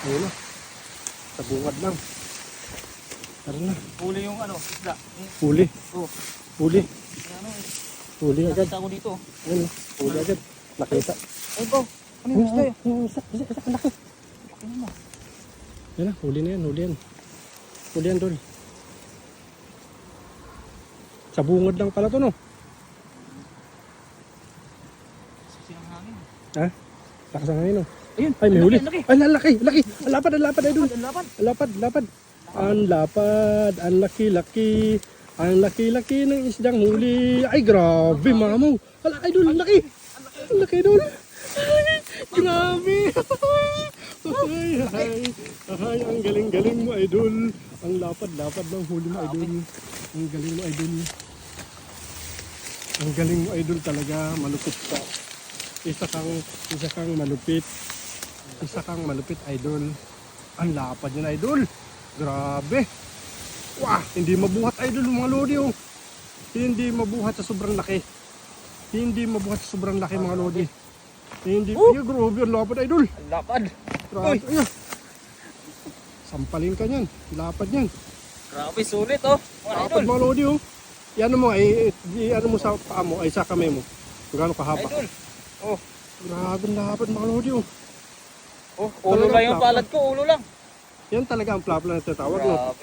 Ayun na. Sa bungad lang. Tara na. Huli yung ano, isda. Huli. Oh, Huli. ano eh. Huli agad. Nakita ko dito. Ayun. Huli agad. Nakita. Ay ko. Ano yung isda yun? Isa. Ang laki. Ano mo? Yan na. Huli na yan. Huli yan. Huli yan, Dol. Sa bungad lang pala to, no? Saksi ang hangin. Ha? Lakas ang hangin, no? Ayun. Ay, may huli. Ang laki. Ay, laki. Ang lapad, ay, Dol. Ang laban. Lapad. Ang lapad. Ang laki-laki. Ang laki-laki ng isdang huli. Ay, grabe, mamaw. Ay, Dol, ang laki. Ang laki, Dol. Ay, grabe. Ay, ang galing-galing mo, Idol. Ang lapad-lapad ng huli mo, Idol. Ang galing mo, Idol. Ang galing mo, Idol, talaga. Malupit ka. Isa kang malupit. Isa kang malupit, Idol. Ang lapad yun, Idol. Grabe. Wah, hindi mabuhat, Idol, mga lodi, oh. Hindi mabuhat sa sobrang laki. Hindi mabuhat sa sobrang laki, mga lodi. Hindi. Ay, grabe, ang lapad, Idol. Ang lapad. Grabe, ay. Sampalin ka niyan. Lapad niyan. Grabe, sulit oh. Mga Lapad, idol. mga lodi, oh. Yan mo, ano mo sa paa mo, ay sa kamay mo. Gano'n kahaba. Idol. Oh, Grabe, ang lapad, mga lodi, oh. oh, ulo lang yung palad ko, ulo lang. Yan talaga ang plapla na tinatawag, no? Grabe.